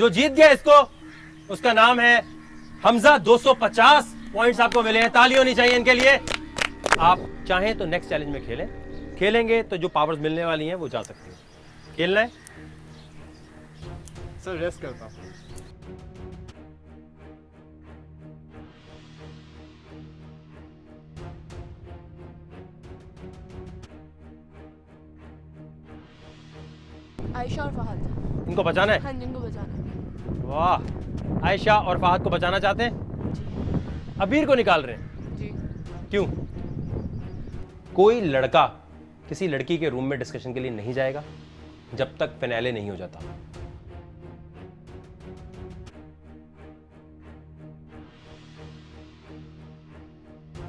जो जीत गया इसको, उसका नाम है हमजा। 250 पॉइंट्स आपको मिले हैं, ताली होनी चाहिए इनके लिए। आप चाहें तो नेक्स्ट चैलेंज में खेलेंगे तो जो पावर्स मिलने वाली हैं वो जा सकती हैं। खेलना है सर? रेस्ट करता हूँ। आयशा और फहद। इनको बचाना है। हाँ जी, इनको बचाना है। वाह, आयशा और फहद को बचाना चाहते हैं, अबीर को निकाल रहे हैं। जी। क्यों? कोई लड़का किसी लड़की के रूम में डिस्कशन के लिए नहीं जाएगा जब तक फिनाले नहीं हो जाता।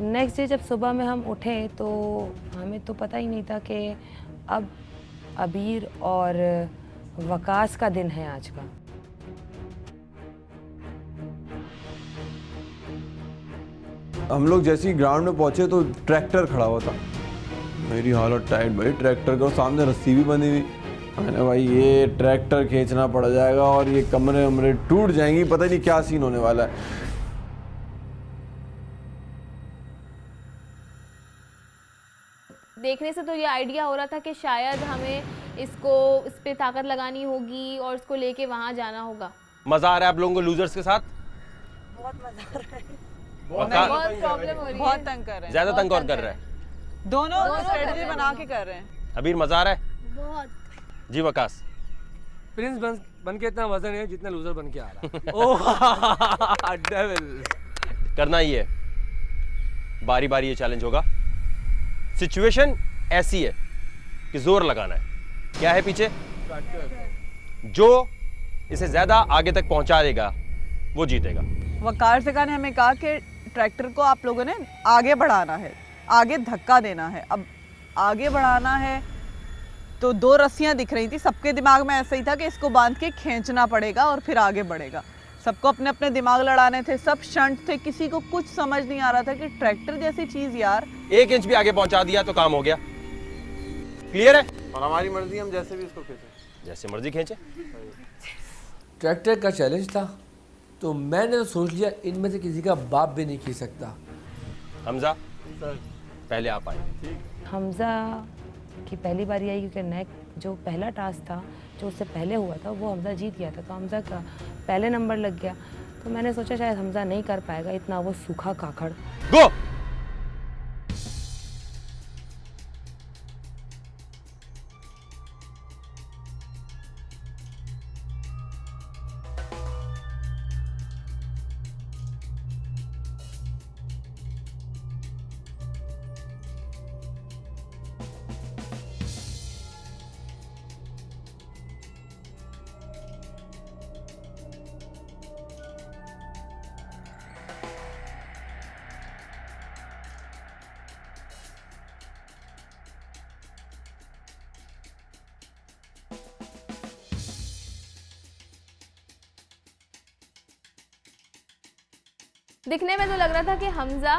नेक्स्ट डे जब सुबह में हम उठे तो हमें तो पता ही नहीं था कि अब अबीर और वकास का दिन है आज का। हम लोग जैसे ही ग्राउंड में पहुंचे तो ट्रैक्टर खड़ा हुआ था। मेरी हालत टाइट भाई, ट्रैक्टर के सामने रस्सी भी बंधी हुई। मैंने भाई ये ट्रैक्टर खींचना पड़ जाएगा और ये कमरे वमरे टूट जाएंगी, पता नहीं क्या सीन होने वाला है। देखने से तो ये आइडिया हो रहा था कि शायद हमें इस पे ताकत लगानी होगी और इसको लेके वहां जाना होगा। मजा आ रहा है आप लोगों को लूजर्स के साथ? बहुत मजा आ रहा है। बहुत प्रॉब्लम हो रही है, बहुत तंग कर रहे हैं। ज्यादा तंग कौन कर रहा है? दोनों स्ट्रेटजी बना के कर रहे हैं। अबीर मजा आ रहा है? बहुत। जी वकास? प्रिंस बन के इतना वजन है जितना लूजर बन के आ रहा है। ओह डेविल। करना ही है, बारी बारी ये चैलेंज होगा। सिचुएशन ऐसी है कि जोर लगाना है। क्या है पीछे? जो इसे ज्यादा आगे तक पहुंचा देगा वो जीतेगा। वकार से ने हमें कहा कि ट्रैक्टर को आप लोगों ने आगे बढ़ाना है, आगे धक्का देना है। अब आगे बढ़ाना है तो दो रस्सियां दिख रही थी, सबके दिमाग में ऐसा ही था कि इसको बांध के खींचना पड़ेगा और फिर आगे बढ़ेगा। सबको अपने अपने दिमाग लड़ाने थे, सब शंट थे, किसी को कुछ समझ नहीं आ रहा था कि ट्रैक्टर जैसी चीज यार 1 इंच भी आगे पहुंचा दिया तो काम हो गया। क्लियर है? और हमारी मर्जी, हम जैसे भी इसको खींचे, जैसे मर्जी खींचे। ट्रैक्टर का चैलेंज था तो मैंने तो सोच लिया इनमें से किसी का बाप भी नहीं खींच सकता। हमजा पहले आप आए। हमजा की पहली बारी आई क्योंकि जो पहला टास्क था जो उससे पहले हुआ था वो हमजा जीत गया था, तो हमजा का पहले नंबर लग गया। तो मैंने सोचा शायद हमजा नहीं कर पाएगा इतना वो सूखा काखड़। गो। दिखने में तो लग रहा था कि हमजा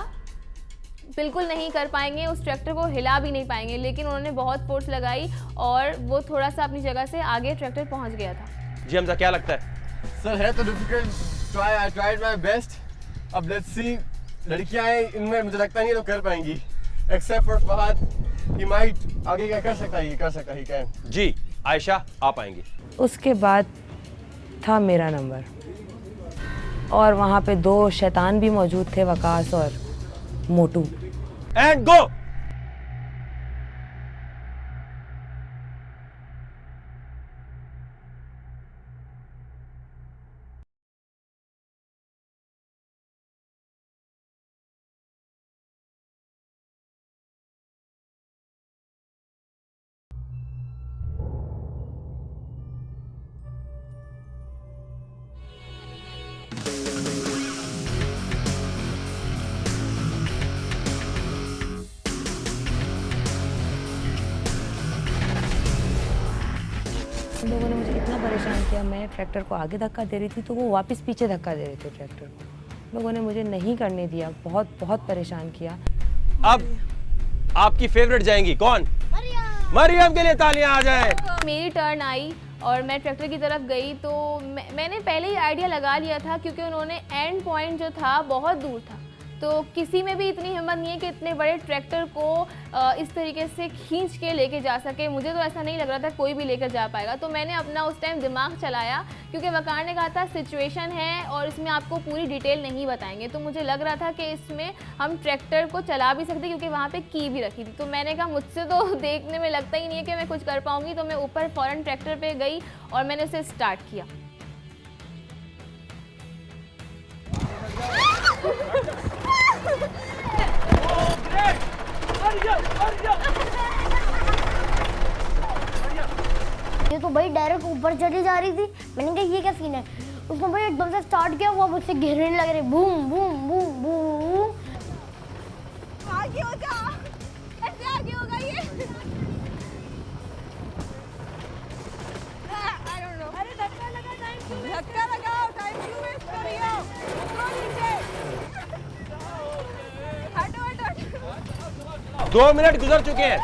बिल्कुल नहीं कर पाएंगे, उस ट्रैक्टर को हिला भी नहीं पाएंगे, लेकिन उन्होंने बहुत फोर्स लगाई और वो थोड़ा सा अपनी जगह से आगे ट्रैक्टर पहुंच गया था। जी हमजा क्या लगता है? सर है तो difficult, I tried my best. अब लेट्स सी, लड़कियां हैं इनमें मुझे लगता नहीं तो कर पाएंगी, except for Fahad, he might आगे क्या कर सकता है, ये कर सकता है क्या। जी आयशा आप आएंगी। उसके बाद था मेरा नंबर और वहाँ पे 2 शैतान भी मौजूद थे, वकास और मोटू। And go. लोगों ने मुझे इतना परेशान किया, मैं ट्रैक्टर को आगे धक्का दे रही थी तो वो वापस पीछे धक्का दे रहे थे ट्रैक्टर को। लोगों ने मुझे नहीं करने दिया, बहुत बहुत परेशान किया। अब आपकी फेवरेट जाएंगी कौन? मरियम के लिए तालियां आ जाए। मेरी टर्न आई और मैं ट्रैक्टर की तरफ गई तो मैंने पहले ही आइडिया लगा लिया था, क्योंकि उन्होंने एंड पॉइंट जो था बहुत दूर था, तो किसी में भी इतनी हिम्मत नहीं है कि इतने बड़े ट्रैक्टर को इस तरीके से खींच के लेके जा सके। मुझे तो ऐसा नहीं लग रहा था कोई भी लेकर जा पाएगा। तो मैंने अपना उस टाइम दिमाग चलाया, क्योंकि वकार ने कहा था सिचुएशन है और इसमें आपको पूरी डिटेल नहीं बताएंगे। तो मुझे लग रहा था कि इसमें हम ट्रैक्टर को चला भी सकते, क्योंकि वहाँ पे की भी रखी थी। तो मैंने कहा मुझसे तो देखने में लगता ही नहीं है कि मैं कुछ कर पाऊँगी। तो मैं ऊपर फ़ौरन ट्रैक्टर पर गई और मैंने उसे स्टार्ट किया। ये तो भाई डायरेक्ट ऊपर चली जा रही थी। मैंने कहा ये क्या सीन है। उसने भाई एकदम से स्टार्ट किया, वो मुझसे घेरने लग रहे, बूम बूम बूम बूम। आगे हो जा, कैसे आगे होगा ये? I don't know. अरे धक्का लगा, धक्का लगाओ, टाइम क्यों वेस्ट कर रही हो? उतरो नीचे। हटो हटो हटो। 2 मिनट गुजर चुके हैं।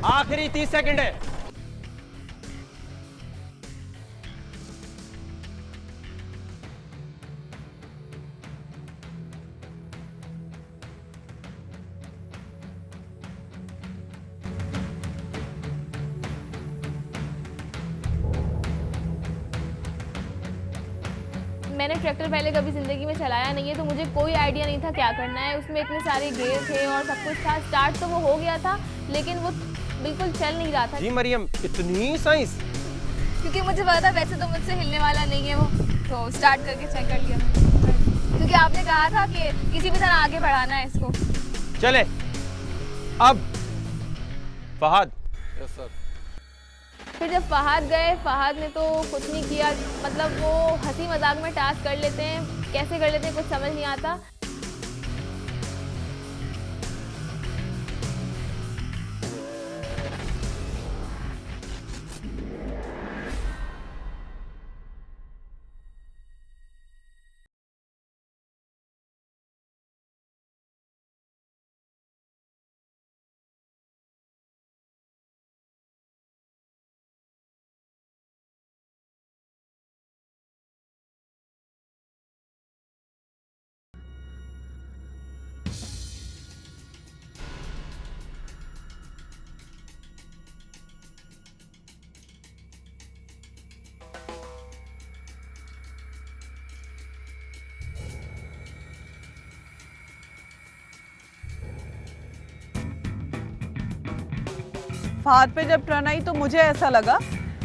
आखिरी 30 सेकंड है। मैंने ट्रैक्टर पहले कभी ज़िंदगी में चलाया नहीं है, तो मुझे कोई आइडिया नहीं था क्या करना है। उसमें इतने सारे गियर थे और सब कुछ था। स्टार्ट तो वो हो गया था, लेकिन वो बिल्कुल चल नहीं रहा था। जी मरियम, इतनी साइंस। क्योंकि मुझे पता था वैसे तो मुझसे हिलने वाला नहीं है वो, तो स्टार्ट करके चेक कर लिया। क्योंकि आपने कहा था कि किसी भी तरह आगे बढ़ाना है इसको। चले अब फहद। Yes sir. फिर जब फहद गए, फहद ने तो कुछ नहीं किया। मतलब वो हंसी मजाक में टास्क कर लेते हैं, कैसे कर लेते हैं कुछ समझ नहीं आता। फहद पे जब टर्न आई तो मुझे ऐसा लगा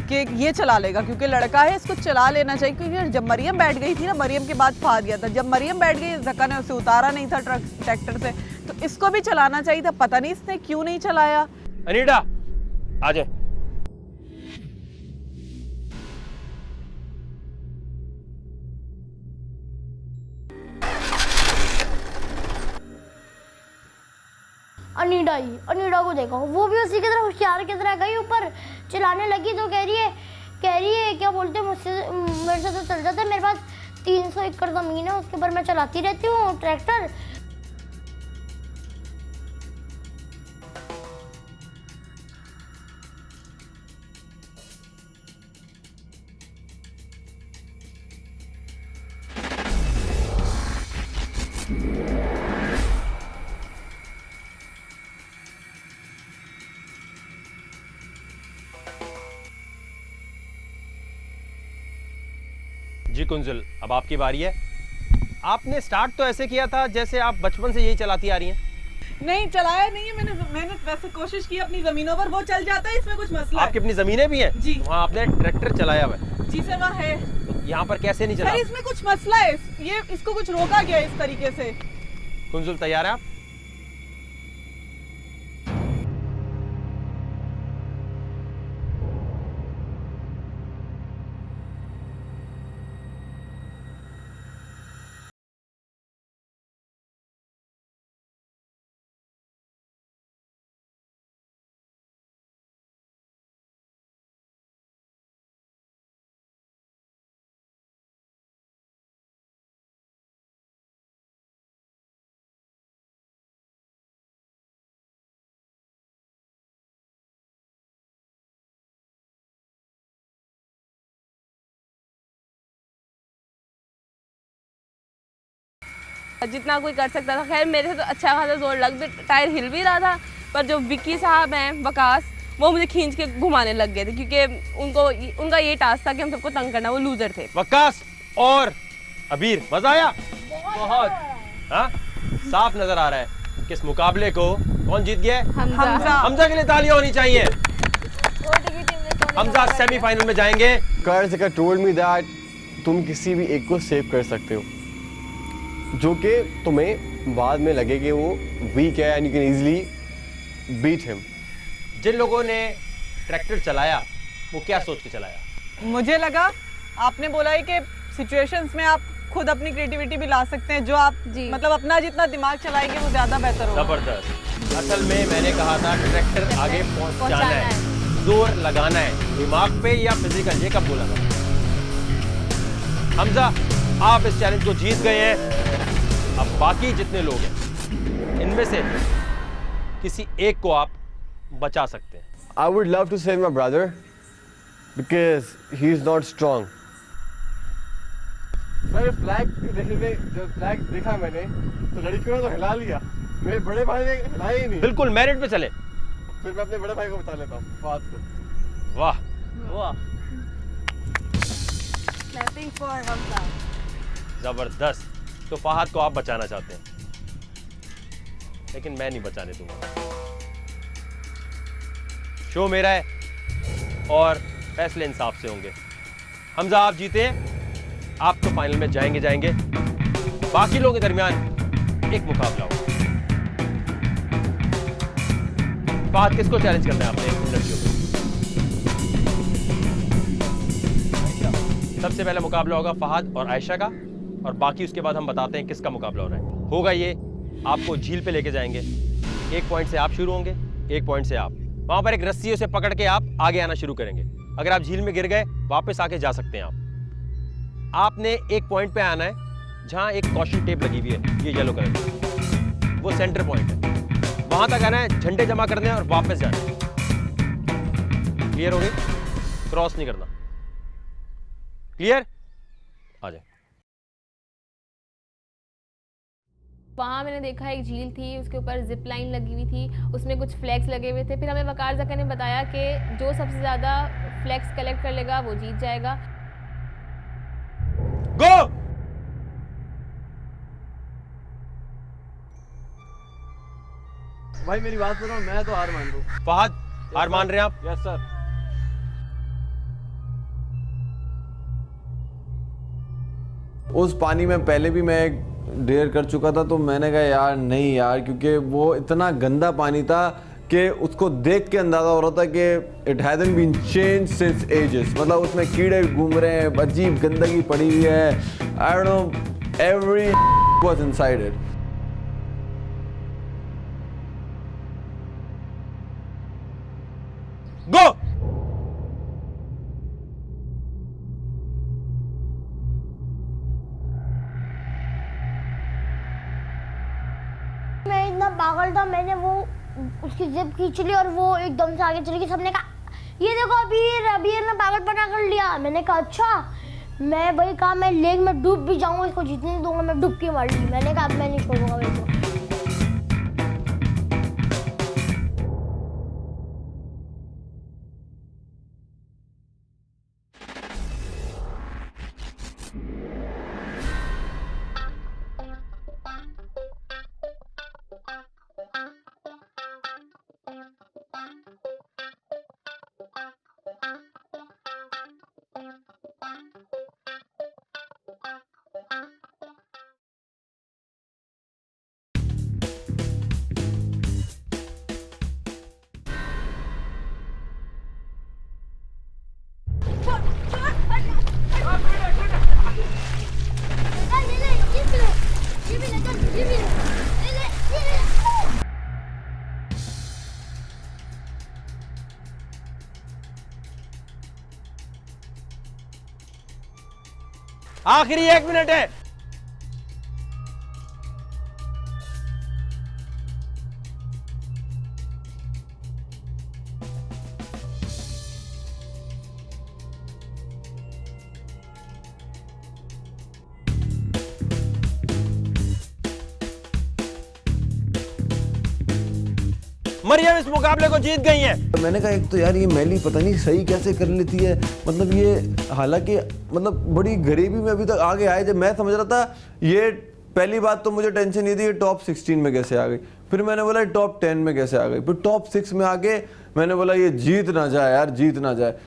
कि ये चला लेगा, क्योंकि लड़का है, इसको चला लेना चाहिए। क्योंकि जब मरियम बैठ गई थी ना, मरियम के बाद फहद गया था। जब मरियम बैठ गई, धक्का ने उसे उतारा नहीं था ट्रैक्टर से, तो इसको भी चलाना चाहिए था। पता नहीं इसने क्यों नहीं चलाया। अनीटा आ जाए। अनीडा ही, अनीडा को देखो, वो भी उसी की तरह होशियार की तरह गई ऊपर, चिल्लाने लगी। तो कह रही है क्या बोलते हैं, मेरे से तो चल जाता है, मेरे पास 300 एकड़ ज़मीन है, उसके ऊपर मैं चलाती रहती हूँ ट्रैक्टर। जी कुंजुल, अब आपकी बारी है। आपने स्टार्ट तो ऐसे किया था जैसे आप बचपन से यही चलाती आ रही हैं। नहीं, चलाया नहीं है मैंने वैसे कोशिश की अपनी जमीनों पर, वो चल जाता है, इसमें कुछ मसला आपकी अपनी जमीनें भी हैं? जी। वहाँ आपने ट्रैक्टर चलाया हुआ है? जी सर, वहाँ है। तो यहाँ पर कैसे नहीं चला? सर इसमें कुछ मसला है, ये इसको कुछ रोका गया इस तरीके से। कुंजुल तैयार है आप? जितना कोई कर सकता था। खैर मेरे से तो अच्छा खासा जोर लग भी, टायर हिल भी रहा था, पर जो विक्की साहब हैं वकास, वो मुझे खींच के घुमाने लग गए थे, क्योंकि उनका ये टास्क था कि हम सबको तंग करना। वो लूजर थे। वकास और अबीर, मजा आया बहुत। हाँ, साफ नजर आ रहा है कि इस मुकाबले को कौन जीत गया है? हमजा। हमजा के लिए तालियां होनी चाहिए। हमजा सेमीफाइनल में जाएंगे। कर्ज टोल्ड मी दैट तुम किसी भी एक को सेव कर सकते हो, जो कि तुम्हें बाद में लगे कि वो वीक है and you can easily beat him. जिन लोगों ने ट्रैक्टर चलाया वो क्या सोच के चलाया? मुझे लगा आपने बोला है कि सिचुएशंस में आप खुद अपनी क्रिएटिविटी भी ला सकते हैं, जो आप मतलब अपना जितना दिमाग चलाएंगे वो ज़्यादा बेहतर होगा। जबरदस्त। असल में मैंने कहा था ट्रैक्टर आगे पहुंचाना है, जोर लगाना है, दिमाग पे या फिजिकल, ये कब बोला था? हमजा, आप इस चैलेंज को जीत गए हैं। अब बाकी जितने लोग हैं इनमें से किसी एक को आप बचा सकते हैं। I would love to save my brother because he is not strong. मैंने फ्लैग देखने, जब फ्लैग देखा मैंने तो लड़कियों ने तो हिला लिया, मेरे बड़े भाई ने हिलाया ही नहीं। बिल्कुल मेरिट पे चले। फिर मैं अपने बड़े भाई को बता लेता हूँ बात को। वाह वाह, जबरदस्त। तो फहद को आप बचाना चाहते हैं, लेकिन मैं नहीं बचाने दूंगा। शो मेरा है और फैसले इंसाफ से होंगे। हमजा, आप जीते, आप तो फाइनल में जाएंगे। बाकी लोगों के दरमियान एक मुकाबला होगा। फहद, किसको चैलेंज करना है आपने लड़कियों को? सबसे पहला मुकाबला होगा फहद और आयशा का, और बाकी उसके बाद हम बताते हैं किसका मुकाबला हो रहा है। होगा ये, आपको झील पे लेके जाएंगे। 1 पॉइंट से आप शुरू होंगे, 1 पॉइंट से आप। वहां पर एक रस्सी से पकड़ के आप आगे आना शुरू करेंगे। अगर आप झील में गिर गए, वापस आके जा सकते हैं आप। आपने 1 पॉइंट पे आना है जहां एक कॉशन टेप लगी हुई है, ये येलो कलर की, वो सेंटर पॉइंट है। वहां तक आना है, झंडे जमा करने हैं और वापस जाना है। क्लियर हो गई? क्रॉस नहीं करना। क्लियर? आ जाए। वहाँ मैंने देखा एक झील थी, उसके ऊपर जिप लाइन लगी हुई थी, उसमें कुछ फ्लैग्स लगे हुए थे। फिर हमें वकार ज़का ने बताया कि जो सबसे ज़्यादा फ्लैग्स कलेक्ट कर लेगा वो जीत जाएगा। गो! भाई मेरी बात सुनो, मैं तो हार मान लूं। फहद, हार मान रहे हैं आप? Yes sir. उस पानी में पहले भी मैं एक डेयर कर चुका था, तो मैंने कहा यार नहीं यार, क्योंकि वो इतना गंदा पानी था कि उसको देख के अंदाजा हो रहा था कि it hasn't been change since ages. मतलब उसमें कीड़े घूम रहे हैं, अजीब गंदगी पड़ी हुई है। I don't know, every was inside it. Go! मैं इतना पागल था, मैंने वो उसकी जिप खींच ली और वो एकदम से आगे चली गई। सबने कहा ये देखो अबीर ने पागलपना कर लिया। मैंने कहा अच्छा। मैं वही कहा मैं लेक में डूब भी जाऊंगा, इसको जीतने नहीं दूंगा। मैं डुबकी मार ली। मैंने कहा अब मैं नहीं छोड़ूंगा मेरे को। आखिरी 1 मिनट है। मरियम इस मुकाबले को जीत गई हैं। मैंने कहा एक तो यार ये मैली पता नहीं सही कैसे कर लेती है, मतलब ये हालांकि मतलब बड़ी गरीबी में अभी तक आगे आए। जब मैं समझ रहा था ये पहली बात तो मुझे टेंशन ये थी ये टॉप 16 में कैसे आ गई, फिर मैंने बोला टॉप 10 में कैसे आ गई, फिर टॉप 6 में आके मैंने बोला ये जीत ना जाए यार, जीत ना जाए।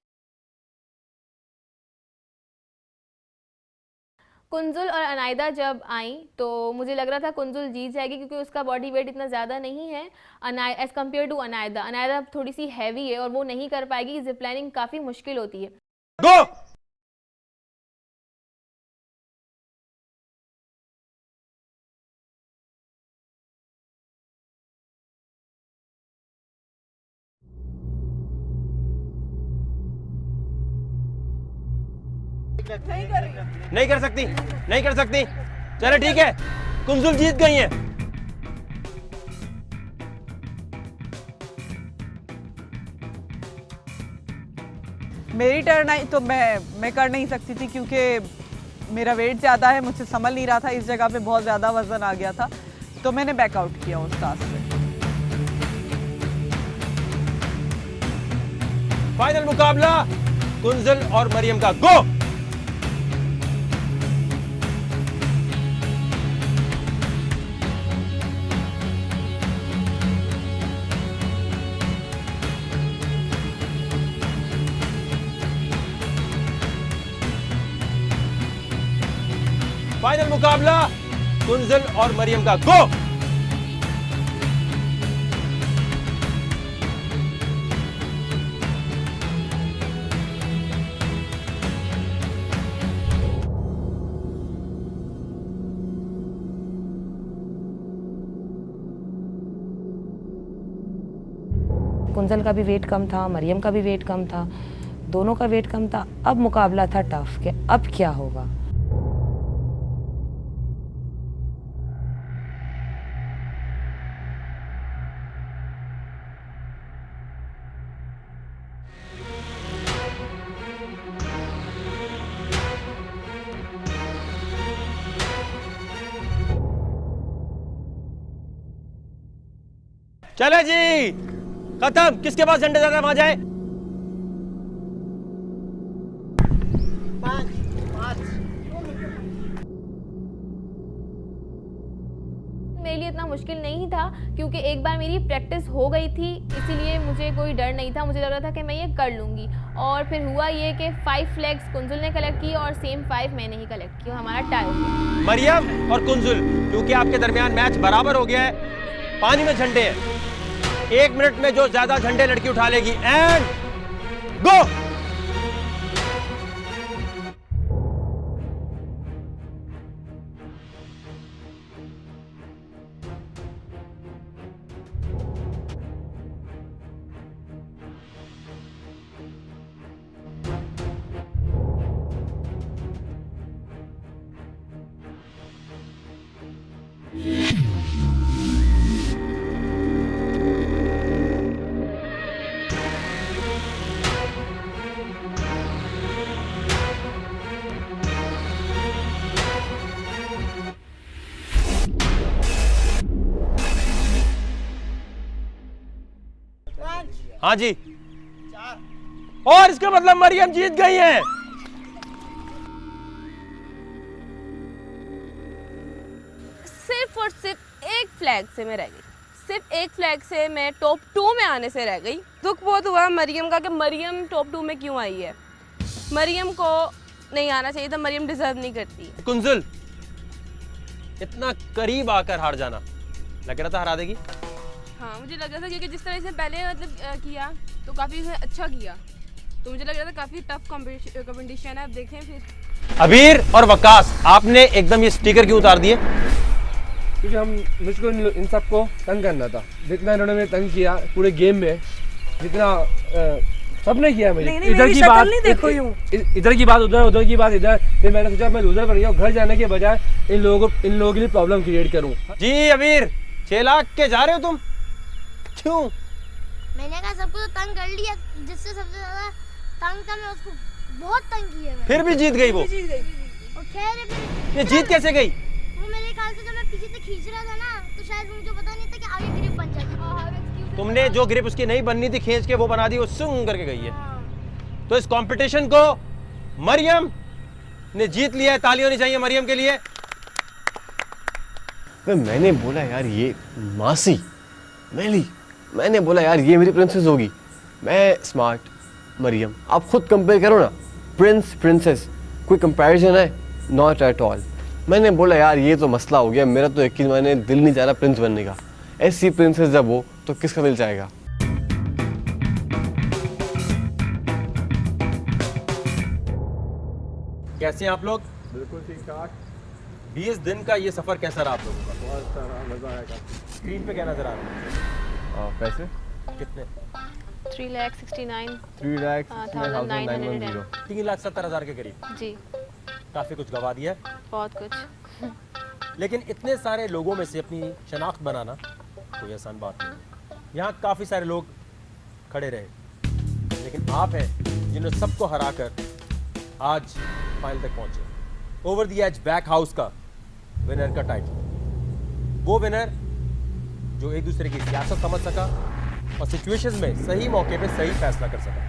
कुंजुल और अनायदा जब आई तो मुझे लग रहा था कुंजुल जीत जाएगी क्योंकि उसका बॉडी वेट इतना ज़्यादा नहीं है एज कम्पेयर टू अनायदा। अनायदा थोड़ी सी हैवी है और वो नहीं कर पाएगी, जिप लाइनिंग काफ़ी मुश्किल होती है। गो। नहीं कर सकती, नहीं कर सकती। चलो ठीक है, कुंजुल जीत गई हैं। मेरी टर्न आई तो मैं कर नहीं सकती थी क्योंकि मेरा वेट ज़्यादा है, मुझसे संभल नहीं रहा था, इस जगह पे बहुत ज़्यादा वजन आ गया था, तो मैंने बैकआउट किया उस टास्क में। फाइनल मुकाबला कुंजुल और मरियम का, गो। फाइनल मुकाबला कुंजुल और मरियम का, गो। कुंजल का भी वेट कम था, मरियम का भी वेट कम था, दोनों का वेट कम था। अब मुकाबला था टफ कि अब क्या होगा। चले जी, खत्म। किसके पास झंडे ज्यादा वहां जाए। मेरे लिए इतना मुश्किल नहीं था क्योंकि एक बार मेरी प्रैक्टिस हो गई थी, इसीलिए मुझे कोई डर नहीं था। मुझे लग रहा था कि मैं ये कर लूँगी। और फिर हुआ ये कि 5 फ्लैग्स कुंजुल ने कलेक्ट की और सेम 5 मैंने ही कलेक्ट की, हमारा टाई हो गया। मरियम और कुंजुल, क्योंकि आपके दरमियान मैच बराबर हो गया है, पानी में झंडे हैं। 1 मिनट में जो ज्यादा झंडे लड़की उठा लेगी, एंड गो। हाँ जी, और इसका मतलब मरियम जीत गई है। सिर्फ और सिर्फ एक फ्लैग से मैं रह गई, सिर्फ एक फ्लैग से मैं टॉप 2 में आने से रह गई। दुख बहुत हुआ मरियम का कि मरियम टॉप 2 में क्यों आई है। मरियम को नहीं आना चाहिए था, मरियम डिजर्व नहीं करती। कुंजुल, इतना करीब आकर हार जाना, लग रहा था हरा देगी। हाँ, मुझे लग रहा था क्योंकि जिस तरह से पहले मतलब किया तो काफ़ी अच्छा किया, तो मुझे लग रहा था काफ़ी टफ कंपटीशन है। अब देखें फिर। अबीर और वकास, आपने एकदम ये स्टिकर क्यों उतार दिए। क्योंकि मुझको इन सबको तंग करना था, जितना इन्होंने मुझे तंग किया पूरे गेम में, जितना सबने किया मुझे। इधर की बात देखो, इधर की बात उधर, उधर की बात इधर। फिर मैंने सोचा मैं लूजर बन गया, घर जाने के बजाय इन लोगों के लिए प्रॉब्लम क्रिएट करूँ। जी अबीर, 6 लाख के जा रहे हो तुम, क्यों। मैंने कहा सबको तो तंग कर लिया, जिससे सबसे ज्यादा तंग था मैं उसको बहुत तंग किया मैं। फिर भी जीत गई वो। और खैर फिर ये जीत कैसे गई। वो मेरे ख्याल से जब मैं पीछे से खींच रहा था ना, तो शायद मुझे पता नहीं था कि आगे ग्रिप बन जाएगी। तुमने जो ग्रिप उसकी नहीं बननी थी खींच के वो बना दी, वो सुंग करके गई है। तो इस कंपटीशन को मरियम ने जीत लिया है। ताली होनी चाहिए मरियम के लिए। मैंने बोला यार ये मासी मैली, मैंने बोला यार ये मेरी प्रिंसेस होगी। मैं स्मार्ट, मरियम। आप खुद कंपेयर करो ना, प्रिंस प्रिंसेस कोई कंपैरिजन है? Not at all. मैंने बोला यार ये तो मसला हो गया, मेरा तो यकीन मैंने दिल नहीं जा रहा प्रिंस बनने का। ऐसी प्रिंसेस जब हो तो किसका दिल चाहेगा? कैसे हैं आप लोग? बिल्कुल ठीक ठाक। 20 दिन का ये सफर कैसा रहा आप लोगों का? बहुत सारा मजा आएगा। स्क्रीन पे क्या नजर आ रहा है? पैसे कितने? 3,69,000 3,69,910। 3,70,000 के करीब। जी, काफी कुछ गवा दिया है। बहुत कुछ। लेकिन इतने सारे लोगों में से अपनी शनाख्त बनाना कोई आसान बात नहीं। यहाँ काफ़ी सारे लोग खड़े रहे, लेकिन आप हैं जिन्होंने सबको हराकर आज फाइनल तक पहुंचे। Over the age back house का विनर का टाइटल, वो विनर जो एक दूसरे की सियासत समझ सका और सिचुएशंस में सही मौके पे सही फैसला कर सका।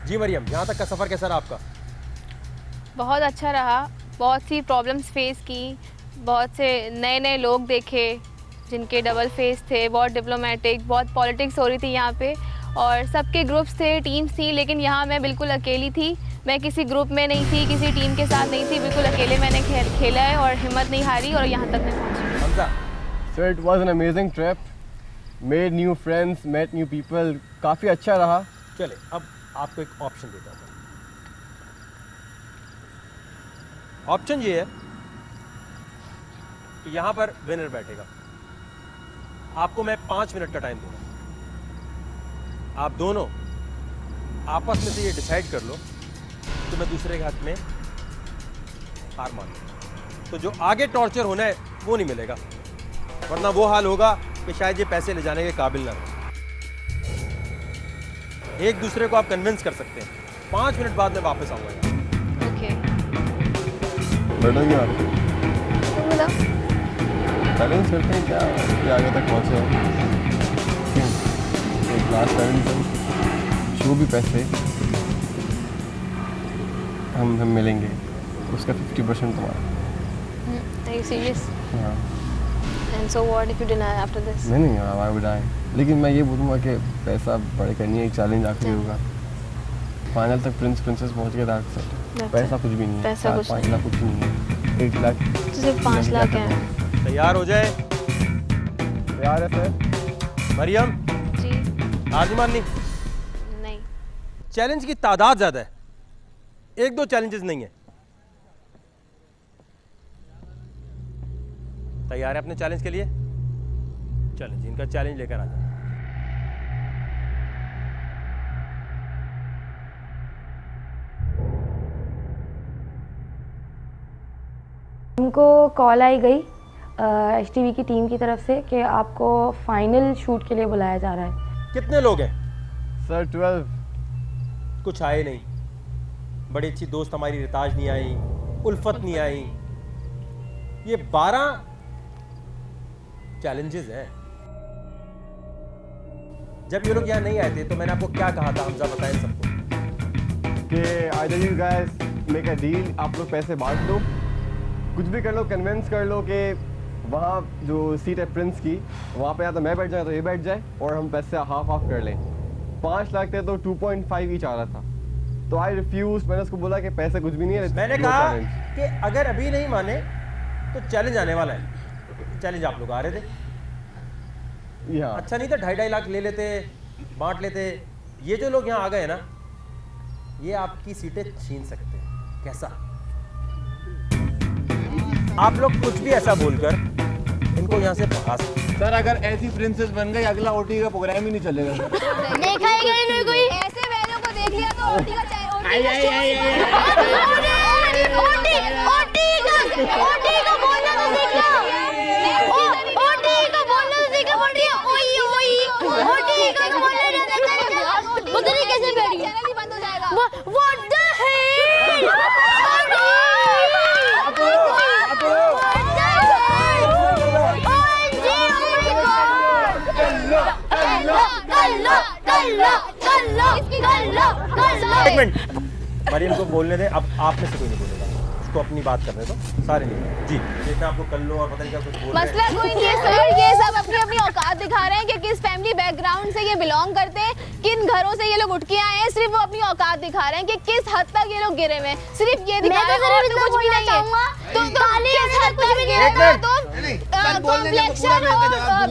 जी मरियम, यहाँ तक का सफ़र कैसा रहा आपका? बहुत अच्छा रहा। बहुत सी प्रॉब्लम्स फेस की, बहुत से नए नए लोग देखे जिनके डबल फेस थे, बहुत डिप्लोमेटिक, बहुत पॉलिटिक्स हो रही थी यहाँ पे, और सबके ग्रुप्स थे, टीम्स थी, लेकिन यहाँ मैं बिल्कुल अकेली थी। मैं किसी ग्रुप में नहीं थी, किसी टीम के साथ नहीं थी, बिल्कुल अकेले मैंने खेला है और हिम्मत नहीं हारी और यहाँ तक मैं पहुँची। Hamza, So it was an amazing trip. Made new friends, met new people. काफ़ी अच्छा रहा। चले अब आपको एक ऑप्शन देता हूँ। ऑप्शन ये है कि यहाँ पर विनर बैठेगा, आपको मैं 5 मिनट का टाइम दूंगा। आप दोनों आपस में से ये डिसाइड कर लो तो मैं दूसरे के हाथ में हार मान लूँ। तो जो आगे टॉर्चर होना है वो नहीं मिलेगा, वरना वो हाल होगा कि शायद ये पैसे ले जाने के काबिल ना हो। एक दूसरे को आप कन्विंस कर सकते हैं। 5 मिनट बाद मैं वापस आऊँगा। ओके, बैठो क्या? चैलेंज करते हैं क्या आगे तक पहुँचे। एक लास्ट चैलेंज, जो भी पैसे हम मिलेंगे उसका 50% तुम्हारा। Are you serious? हाँ। And so what if you deny after this? नहीं आई वुड आई, लेकिन मैं ये बोलूँगा कि पैसा बड़े करनी है, एक चैलेंज आखिरी होगा। फाइनल तक प्रिंस प्रिंसेस पहुँच गए, दैट्स इट। पैसा कुछ भी नहीं है, पैसा कुछ 5 लाख कुछ नहीं है, 1 लाख तो सिर्फ 5 लाख है। तैयार हो जाए। तैयार है सर? मरियम, जी, हार नहीं माननी। नहीं। चैलेंज की तादाद ज्यादा है, 1-2 चैलेंजेस नहीं है। तैयार है अपने चैलेंज के लिए? चैलेंज, इनका चैलेंज लेकर आ जाए। हमको कॉल आई गई HTV की टीम की तरफ से कि आपको फाइनल शूट के लिए बुलाया जा रहा है। कितने लोग हैं? सर 12। कुछ आए नहीं। बड़ी अच्छी दोस्त हमारी रिताज नहीं आई, उल्फत नहीं आई। ये 12 चैलेंजेस हैं। जब ये लोग यहाँ नहीं आए थे तो मैंने आपको क्या कहा था, हमजा बताएं सबको। कि either you guys make a deal, आप लोग पैसे बांट दो, कुछ भी कर लो, कन्विंस कर लो कि वहाँ जो सीट है प्रिंस की, वहाँ पे या तो मैं बैठ जाए तो ये बैठ जाए, और हम पैसे हाफ कर लें। 5 लाख थे तो 2.5 ईच आ रहा था, तो आई रिफ्यूज। मैंने उसको बोला कि पैसे कुछ भी नहीं है। मैंने कहा कि अगर अभी नहीं माने तो चैलेंज आने वाला है। चैलेंज आप लोग आ रहे थे, अच्छा नहीं था 2.5 लाख ले लेते, बांट लेते। ये जो लोग यहाँ आ गए ना, ये आपकी सीटें छीन सकते हैं। कैसा? आप लोग कुछ भी ऐसा बोलकर इनको यहाँ से भगा सकते हैं। सर अगर ऐसी प्रिंसेस बन गई, अगला ओटी का प्रोग्राम ही नहीं चलेगा। देखा है क्या इन्होंने कोई ऐसे वैलों को देख लिया तो ओटी का चाहिए। ओटी का बोलना तो सीख लो। ओटी का बोलना तो सीख लो। ओटी का बोलना रहता है। पता नहीं कैसे बैठ गया, चैनल ही बंद हो जाएगा। What the hell? एक मिनट, मरियम को बोलने दे, अब आप में से कोई नहीं बोलेगा, उसको अपनी बात करने दो, सारे नहीं। जी जितना आप लोग कर लो और पता नहीं क्या कुछ बोल रहे मसला कोई नहीं है सर, ये सब अपनी अपनी औकात दिखा रहे हैं कि किस फैमिली बैकग्राउंड से ये बिलोंग करते हैं, किन घरों से ये लोग उठ के आए हैं, सिर्फ वो अपनी औकात दिखा रहे हैं कि किस हद तक ये लोग गिरे हुए हैं, सिर्फ ये दिखा रहे हैं, और तो कुछ भी नहीं है। तुम किस हद तक गिरे हुए हो, तुम कॉम्प्लेक्शन हो,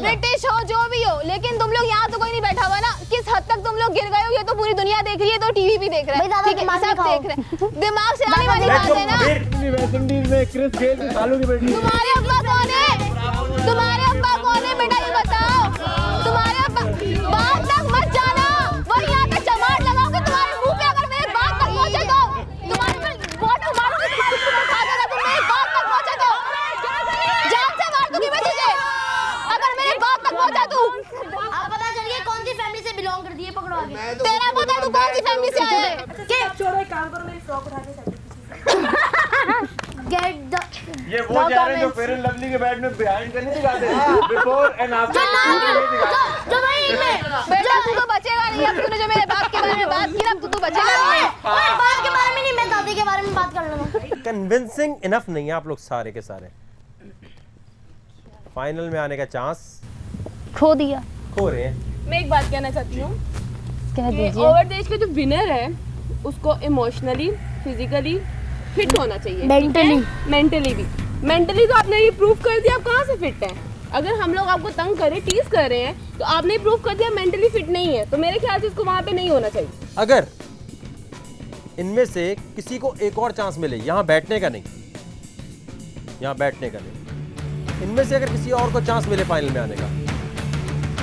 ब्रिटिश हो, जो भी हो, लेकिन तुम लोग यहाँ तो कोई नहीं बैठा हुआ ना, किस हद तक तुम लोग गिर गए हो ये तो पूरी दुनिया देख रही है, तो टीवी भी देख रहा है, ठीक है, सब देख रहे हैं, दिमाग से आने वाली बात है ना। वेस्ट इंडीज में क्रिस गेल की सालों की बेटी। तुम्हारे अब्बा कौन है? तुम्हारे अब्बा कौन है बेटा, ये बताओ। तुम्हारे अब्बा, बात तक मत जाना, वही यहाँ पे चमाट लगाओगे तुम्हारे मुंह पे, अगर मेरे बात तक पहुंचे तो तुम्हारे पे वाटर मारूंगी, तुम्हें खा देगा, तुम मेरी बात तक पहुंचे तो जान से मार दूंगी मैं तुझे, अगर मेरी बात तक पहुंचा तू। आप पता चल गया कौन सी फैमिली से बिलोंग करती है, पकड़ो आगे। तेरा पता है तू कौन सी फैमिली से आया है? छोड़ो, एक काम करो, मेरी फ्रॉक उठा के गेट द ये वो जा रहे हैं जो फेयर एंड लवली के बेड में बिहाइंड करने दिखाते हैं, बिफोर एंड आफ्टर। जो भाई में बेटा तू तो बचेगा नहीं, अब तूने जो मेरे बाप के बारे में बात की ना, अब तू बचेगा नहीं। ओए बात के बारे में नहीं, मैं दादी के बारे में बात कर लूंगा। कन्विंसिंग इनफ नहीं है आप लोग सारे के सारे, फाइनल में आने का चांस खो दिया। खो रहे हैं। मैं एक बात कहना चाहती हूँ कह कि दीजिए। ओवरदेश का जो विनर है उसको इमोशनली, फिजिकली फिट होना चाहिए, मेंटली भी। मेंटली तो आपने ये प्रूव कर दिया, आप कहाँ से फिट हैं? अगर हम लोग आपको तंग कर रहे, टीज कर रहे हैं, तो आपने प्रूव कर दिया मेंटली फिट नहीं है, तो मेरे ख्याल से इसको वहाँ पे नहीं होना चाहिए। अगर इनमें से किसी को एक और चांस मिले, यहाँ बैठने का नहीं, यहाँ बैठने का नहीं, इनमें से अगर किसी और को चांस मिले फाइनल में आने का,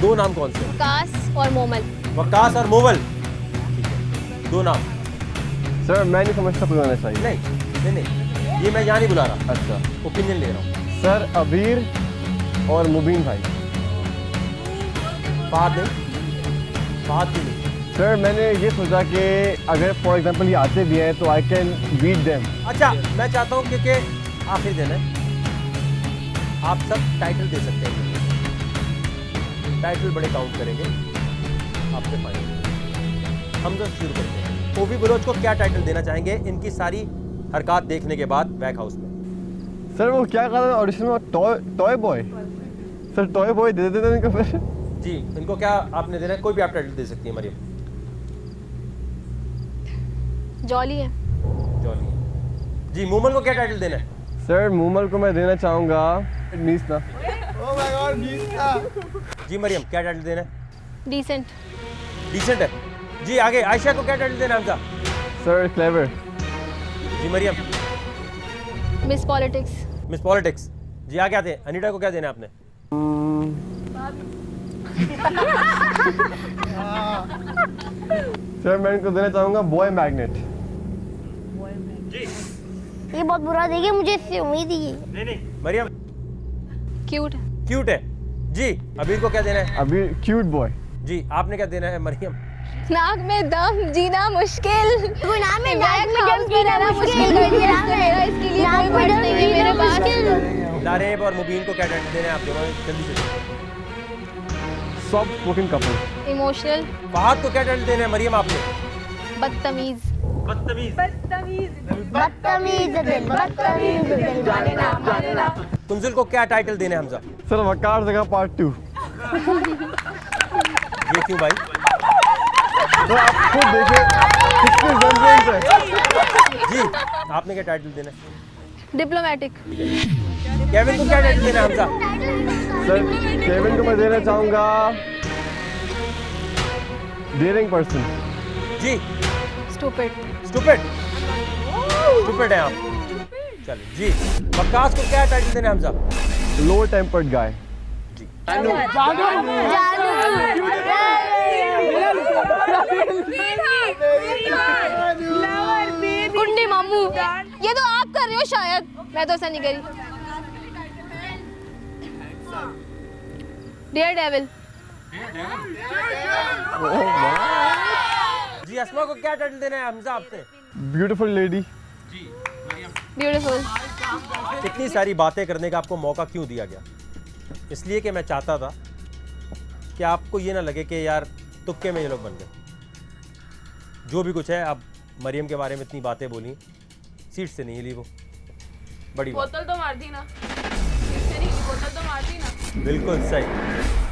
दो नाम कौन से? वकास और मोमल। वकास और मोवल, ठीक है, दो नाम। सर मैं नहीं समझता कोई होना चाहिए। नहीं, ये मैं यहाँ नहीं बुला रहा, अच्छा ओपिनियन ले रहा हूँ। सर अबीर और मुबीन भाई। फहद नहीं, फहद भी नहीं। सर मैंने ये सोचा कि अगर फॉर एग्जांपल ये आते भी हैं तो आई कैन बीट देम। अच्छा मैं चाहता हूँ क्योंकि आखिरी दिन है, आप सब टाइटल दे सकते हैं, टाइटल बड़े काउंट करेंगे आपके फाइनल। हम तो शुरू करते हैं, ओवी बलोच को क्या टाइटल देना चाहेंगे इनकी सारी हरकत देखने के बाद बैक हाउस में? सर वो क्या कहा था ऑडिशन में, toy boy. Sir toy boy दे देते इनको फिर। जी इनको क्या आपने देना है? कोई भी आप टाइटल दे सकती है मरियम। जॉली है। जॉली। जी मोमल को क्या टाइटल देना है? सर मूमल को मैं देना चाहूँगा मीसना। जी मरियम क्या टाइटल देना है? डिसेंट। डिसेंट है। जी आगे आयशा को क्या टाइटल देना है हमजा? Sir clever. जी Mariyam. Miss politics. Miss politics. जी आगे आते हैं, अनीता को क्या देना है आपने? सर मैं इनको देना चाहूँगा बॉय मैग्नेट। ये बहुत बुरा देगी, मुझे इससे उम्मीद ही नहीं मरियम क्यूट है। क्यूट है। जी अबीर को क्या देना है? अबीर क्यूट बॉय। जी आपने क्या देना है मरियम? नाक में दम जीना मुश्किल। कोई नाम है, नाक में हाउस दम में रहना मुश्किल कर दिया इसने मेरा, इसके लिए कोई वर्ड नहीं है मेरे पास। दारेब और मुबीन को क्या टाइटल देना है आप दोनों? जल्दी से। Soft spoken couple. Emotional. Fahad को क्या टाइटल देना है मरियम आपने? बदतमीज। बदतमीज। बदतमीज दिल, बदतमीज दिल, माने ना। कुंजुल को क्या टाइटल देना है हमजा? सर वकार जगह पार्ट 2। ये क्यों भाई? तो आप खुद देखिए कितनी जबरदस्त है। जी आपने क्या टाइटल देना है? डिप्लोमेटिक। केविन को क्या टाइटल देना है हमजा? सर केविन को मैं देना चाहूँगा डेयरिंग पर्सन। जी स्टूपिड। स्टूपिड। स्टूपिड है आप। चलिए जी वकास को क्या टाइटल देना है हमजा? लो टेम्पर्ड गाय। कुंडी मामू, ये तो आप कर रहे हो शायद, मैं तो ऐसा नहीं करी। Dear devil. जी अस्मा को क्या टाइटल देना है हमजा आपसे? Beautiful lady. ब्यूटीफुल। इतनी सारी बातें करने का आपको मौका क्यों दिया गया? इसलिए कि मैं चाहता था कि आपको ये ना लगे कि यार तुक्के में ये लोग बन गए। जो भी कुछ है अब मरियम के बारे में इतनी बातें बोली, सीट से नहीं हिली वो, बड़ी बात। बोतल तो मार दी ना, सीट से नहीं, बोतल तो मार दी ना। बिल्कुल सही।